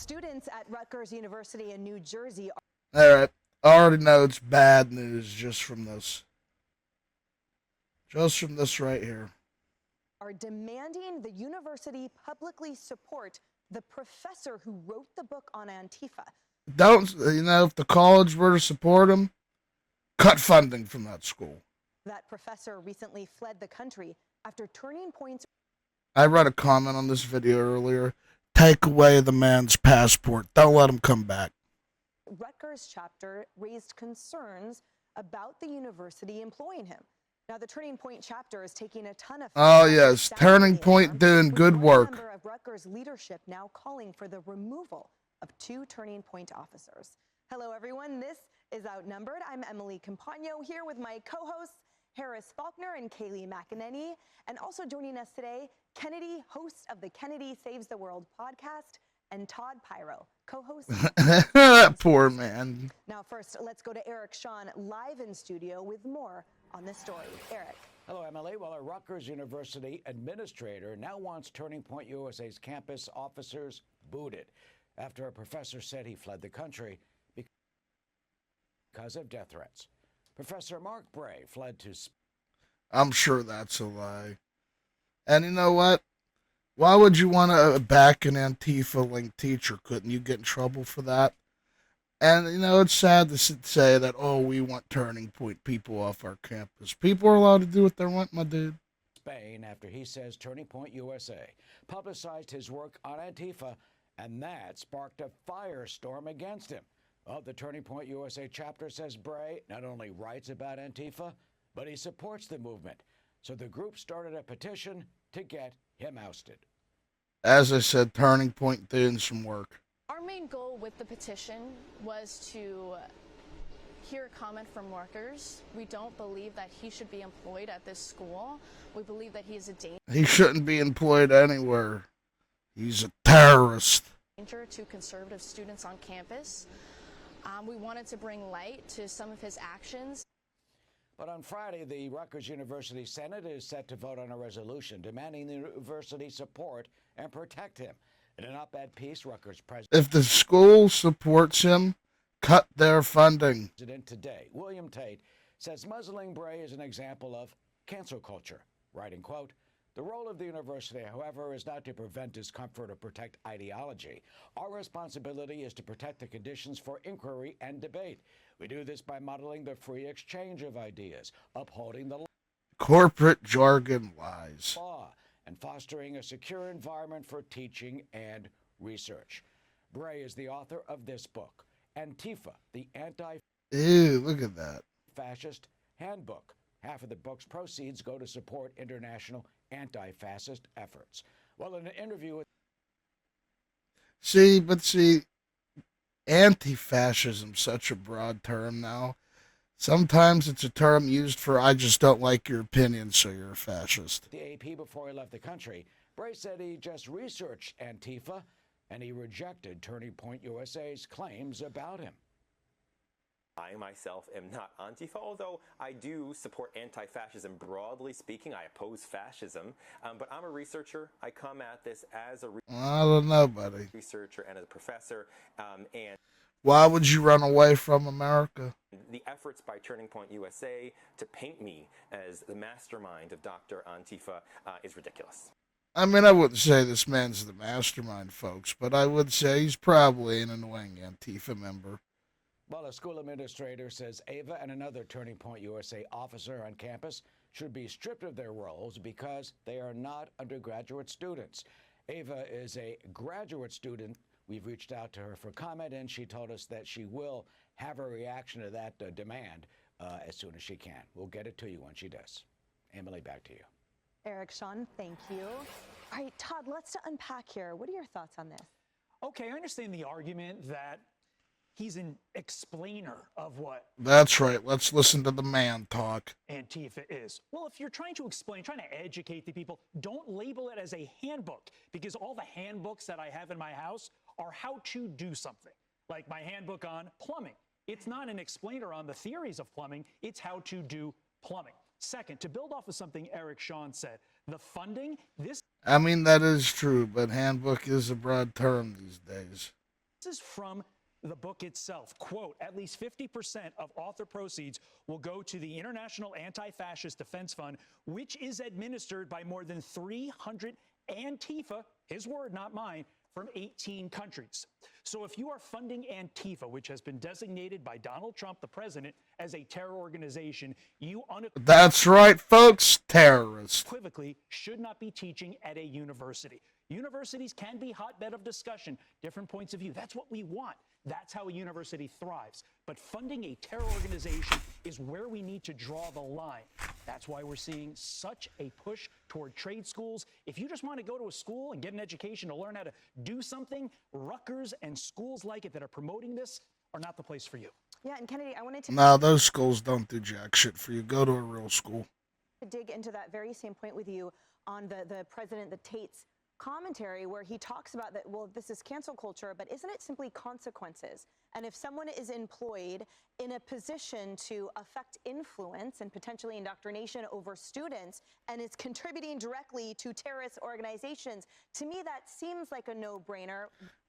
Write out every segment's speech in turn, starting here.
students at Rutgers University in New Jersey Alright, I already know it's bad news just from this. Just from this right here. are demanding the university publicly support the professor who wrote the book on Antifa. Don't, if the college were to support him, cut funding from that school. That professor recently fled the country after Turning Point's. I read a comment on this video earlier. Take away the man's passport. Don't let him come back. Rutgers chapter raised concerns about the university employing him. Now, the Turning Point chapter is taking a ton of. Oh, yes. Turning Point doing good work. Member of Rutgers leadership now calling for the removal of 2 Turning Point officers. Hello, everyone. This is Outnumbered. I'm Emily Campagno here with my co-hosts, Harris Faulkner and Kaylee McEnany. And also joining us today, Kennedy, host of the Kennedy Saves the World podcast, and Todd Pyro, co-host. Poor man. Now, first, let's go to Eric Sean live in studio with more on this story. Eric. Hello, Emily. Well, a Rutgers University administrator now wants Turning Point USA's campus officers booted after a professor said he fled the country because of death threats. Professor Mark Bray fled to. I'm sure that's a lie. And you know what? Why would you want to back an Antifa-linked teacher? Couldn't you get in trouble for that? And, it's sad to say that, we want Turning Point people off our campus. People are allowed to do what they want, my dude. Spain after he says Turning Point USA publicized his work on Antifa, and that sparked a firestorm against him. Well, the Turning Point USA chapter says Bray not only writes about Antifa, but he supports the movement. So the group started a petition to get him ousted. As I said, Turning Point doing some work. Our main goal with the petition was to hear a comment from workers. We don't believe that he should be employed at this school. We believe that he is a danger. He shouldn't be employed anywhere. He's a terrorist. Danger to conservative students on campus. We wanted to bring light to some of his actions. But on Friday, the Rutgers University Senate is set to vote on a resolution demanding the university support and protect him. In an op-ed piece, Rutgers president. If the school supports him, cut their funding. Today, William Tate says muzzling Bray is an example of cancel culture, writing, quote, "The role of the university, however, is not to prevent discomfort or protect ideology. Our responsibility is to protect the conditions for inquiry and debate. We do this by modeling the free exchange of ideas, upholding the corporate jargon lies, law, and fostering a secure environment for teaching and research." Bray is the author of this book, Antifa, the Ew, look at that. Fascist Handbook. Half of the book's proceeds go to support international anti-fascist efforts. Well, in an interview with... See, anti-fascism's such a broad term now. Sometimes it's a term used for, I just don't like your opinion, so you're a fascist. The AP before he left the country, Bray said he just researched Antifa, and he rejected Turning Point USA's claims about him. I myself am not Antifa, although I do support anti-fascism. Broadly speaking, I oppose fascism, but I'm a researcher. I come at this as a I don't know, buddy. researcher and as a professor, and why would you run away from America? The efforts by Turning Point USA to paint me as the mastermind of Dr. Antifa is ridiculous. I mean, I wouldn't say this man's the mastermind, folks, but I would say he's probably an annoying Antifa member. Well, a school administrator says Ava and another Turning Point USA officer on campus should be stripped of their roles because they are not undergraduate students. Ava is a graduate student. We've reached out to her for comment, and she told us that she will have a reaction to that demand as soon as she can. We'll get it to you when she does. Emily, back to you. Eric Sean, thank you. All right, Todd, let's unpack here. What are your thoughts on this? Okay, I understand the argument that he's an explainer of what That's right. Let's listen to the man talk. Antifa is. Well, if you're trying to explain, trying to educate the people, don't label it as a handbook, because all the handbooks that I have in my house are how to do something. Like my handbook on plumbing. It's not an explainer on the theories of plumbing. It's how to do plumbing. Second, to build off of something Eric Sean said, the funding, I mean, that is true, but handbook is a broad term these days. This is from the book itself. Quote, at least 50% of author proceeds will go to the International Anti-Fascist Defense Fund, which is administered by more than 300 Antifa, his word, not mine, from 18 countries. So if you are funding Antifa, which has been designated by Donald Trump, the president, as a terror organization, you That's right, folks, terrorists. unequivocally should not be teaching at a university. Universities can be hotbed of discussion, different points of view. That's what we want. That's how a university thrives. But funding a terror organization is where we need to draw the line. That's why we're seeing such a push toward trade schools. If you just want to go to a school and get an education to learn how to do something, Rutgers and schools like it that are promoting this are not the place for you. Yeah, and Kennedy, I wanted to No, those schools don't do jack shit for you. Go to a real school. dig into that very same point with you on the president, the Tate's commentary, where he talks about that, well, this is cancel culture, but isn't it simply consequences? And if someone is employed in a position to affect influence and potentially indoctrination over students and is contributing directly to terrorist organizations, to me that seems like a no-brainer.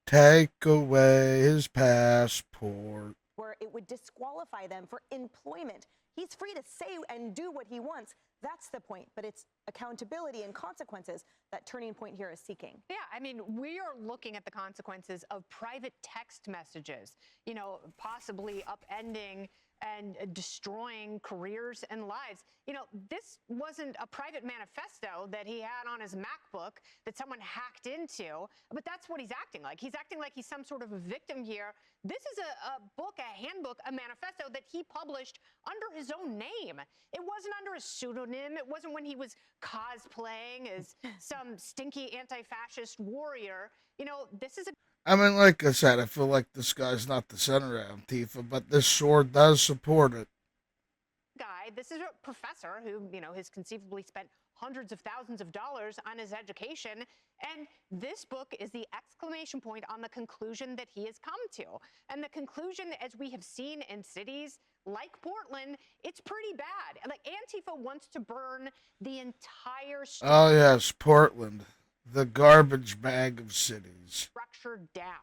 Take away his passport. Where it would disqualify them for employment. He's free to say and do what he wants. That's the point. But it's accountability and consequences that Turning Point here is seeking. Yeah, I mean, we are looking at the consequences of private text messages, you know, possibly upending and destroying careers and lives. You know, this wasn't a private manifesto that he had on his MacBook that someone hacked into, but that's what he's acting like. He's acting like he's some sort of a victim here. This is a book, a handbook, a manifesto that he published under his own name. It wasn't under a pseudonym. It wasn't when he was cosplaying as some stinky anti-fascist warrior. You know, this is a I mean, like I said, I feel like this guy's not the center of Antifa, but this sword does support it. guy. This is a professor who, you know, has conceivably spent hundreds of thousands of dollars on his education. And this book is the exclamation point on the conclusion that he has come to. And the conclusion, as we have seen in cities like Portland, it's pretty bad. Like, Antifa wants to burn the entire Oh, yes, Portland. The garbage bag of cities. structure down.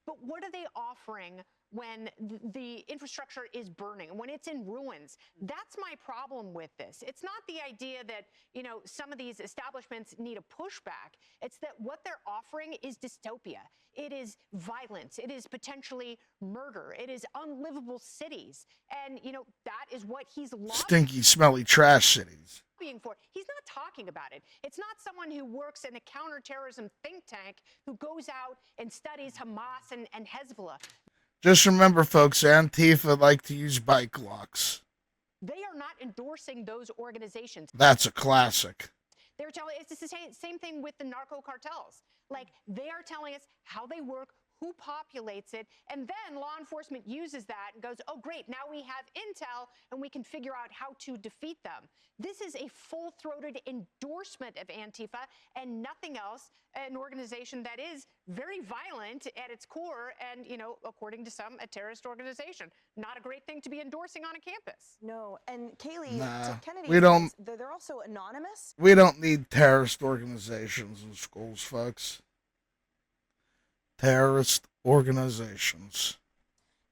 But what are they offering when the infrastructure is burning, when it's in ruins? That's my problem with this. It's not the idea that, you know, some of these establishments need a pushback. It's that what they're offering is dystopia. It is violence. It is potentially murder. It is unlivable cities. And, you know, that is what he's Stinky, smelly trash cities. lobbying for. He's not talking about it. It's not someone who works in a counterterrorism think tank who goes out and studies Hamas and Hezbollah. Just remember, folks, Antifa like to use bike locks. They are not endorsing those organizations. That's a classic. They're telling it's the same thing with the narco cartels. Like, they are telling us how they work, who populates it, and then law enforcement uses that and goes, oh, great, now we have intel and we can figure out how to defeat them. This is a full-throated endorsement of Antifa and nothing else, an organization that is very violent at its core and, you know, according to some, a terrorist organization. Not a great thing to be endorsing on a campus. No, and Kaylee, Nah, to Kennedy, we don't- they're also anonymous. We don't need terrorist organizations in schools, folks. Terrorist organizations.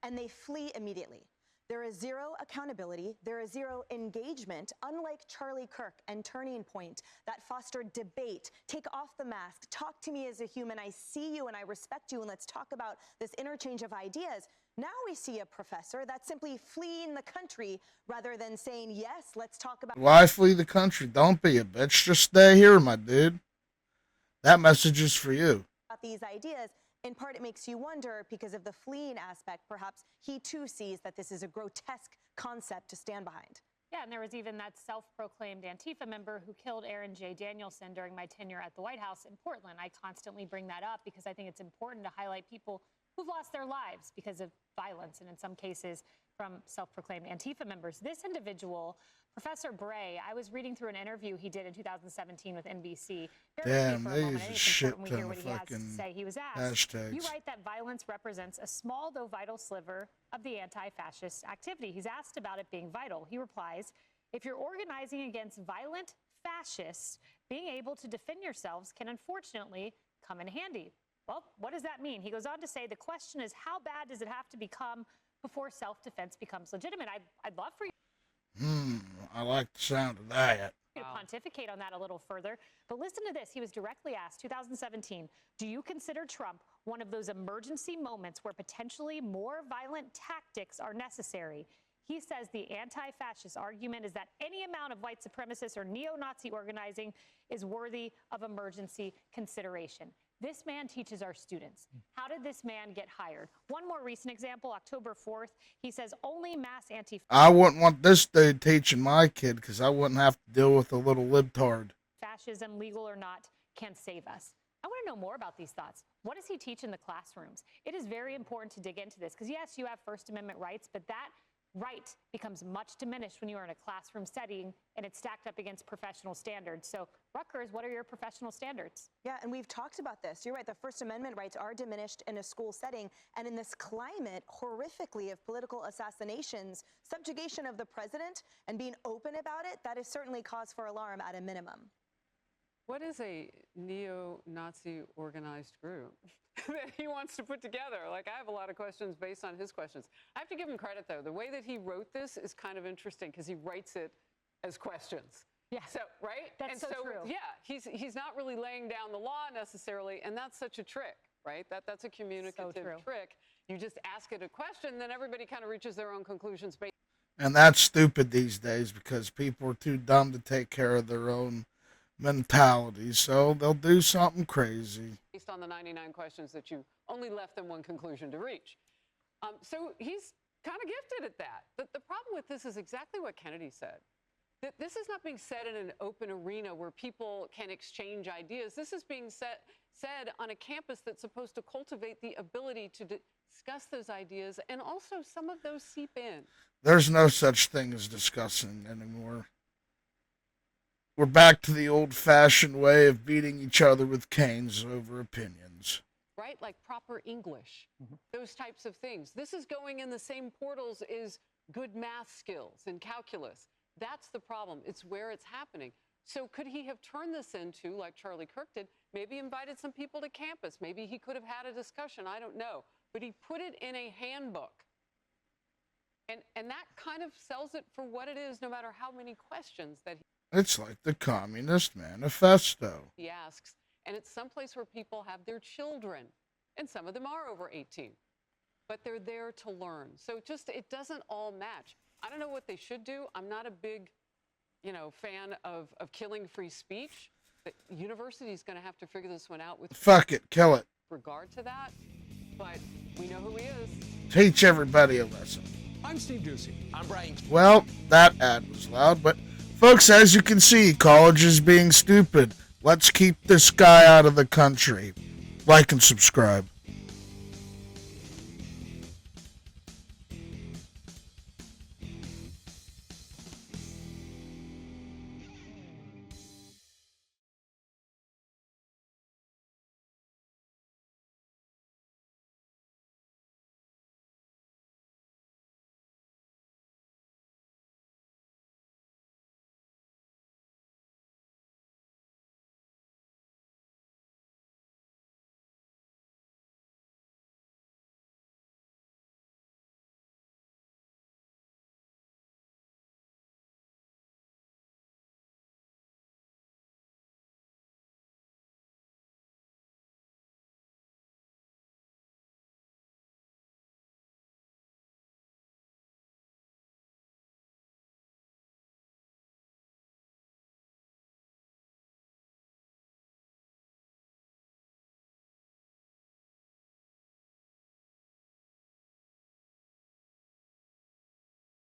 And they flee immediately. There is zero accountability. There is zero engagement, unlike Charlie Kirk and Turning Point that fostered debate. Take off the mask. Talk to me as a human. I see you and I respect you, and let's talk about this interchange of ideas. Now we see a professor that's simply fleeing the country rather than saying, yes, let's talk about... Why flee the country? Don't be a bitch. Just stay here, my dude. That message is for you. these ideas. In part, it makes you wonder, because of the fleeing aspect, perhaps he too sees that this is a grotesque concept to stand behind. Yeah, and there was even that self-proclaimed Antifa member who killed Aaron J. Danielson during my tenure at the White House in Portland. I constantly bring that up because I think it's important to highlight people who've lost their lives because of violence, and in some cases from self-proclaimed Antifa members. This individual, Professor Bray, I was reading through an interview he did in 2017 with NBC. Damn, for a they moment. use I a think it's shit important we hear ton what of he has to fucking say. He was asked, hashtags. you write that violence represents a small though vital sliver of the anti-fascist activity. He's asked about it being vital. He replies, if you're organizing against violent fascists, being able to defend yourselves can unfortunately come in handy. Well, what does that mean? He goes on to say, the question is, how bad does it have to become before self-defense becomes legitimate? I'd love for you I like the sound of that. to pontificate on that a little further. But listen to this. He was directly asked, 2017, do you consider Trump one of those emergency moments where potentially more violent tactics are necessary? He says the anti-fascist argument is that any amount of white supremacist or neo-Nazi organizing is worthy of emergency consideration. This man teaches our students. How did this man get hired? One more recent example, October 4th, he says only mass I wouldn't want this dude teaching my kid because I wouldn't have to deal with a little libtard. Fascism, legal or not, can save us. I want to know more about these thoughts. What does he teach in the classrooms? It is very important to dig into this because, yes, you have First Amendment rights, but that right becomes much diminished when you are in a classroom setting and it's stacked up against professional standards. So, Rutgers, what are your professional standards? Yeah, and we've talked about this. You're right, the First Amendment rights are diminished in a school setting, and in this climate, horrifically, of political assassinations, subjugation of the president, and being open about it, that is certainly cause for alarm at a minimum. What is a neo-Nazi organized group that he wants to put together? Like, I have a lot of questions based on his questions. I have to give him credit, though. The way that he wrote this is kind of interesting because he writes it as questions. Yeah. So, right? That's so true. Yeah, he's not really laying down the law necessarily, and that's such a trick, right? That's a communicative trick. You just ask it a question, then everybody kind of reaches their own conclusions. And that's stupid these days because people are too dumb to take care of their own mentality, so they'll do something crazy. Based on the 99 questions that you only left them one conclusion to reach. So he's kind of gifted at that. The problem with this is exactly what Kennedy said. That this is not being said in an open arena where people can exchange ideas. This is being said on a campus that's supposed to cultivate the ability to discuss those ideas, and also some of those seep in. There's no such thing as discussing anymore. We're back to the old-fashioned way of beating each other with canes over opinions. Right? Like proper English, those types of things. This is going in the same portals as good math skills and calculus. That's the problem. It's where it's happening. So could he have turned this into, like Charlie Kirk did, maybe invited some people to campus? Maybe he could have had a discussion. I don't know. But he put it in a handbook. And that kind of sells it for what it is, no matter how many questions that It's like the Communist Manifesto. he asks. And it's someplace where people have their children. And some of them are over 18. But they're there to learn. So it doesn't all match. I don't know what they should do. I'm not a big, fan of killing free speech. The university's going to have to figure this one out with Fuck it, kill it. regard to that. But we know who he is. Teach everybody a lesson. I'm Steve Ducey. I'm Brian. Well, that ad was loud, but folks, as you can see, college is being stupid. Let's keep this guy out of the country. Like and subscribe.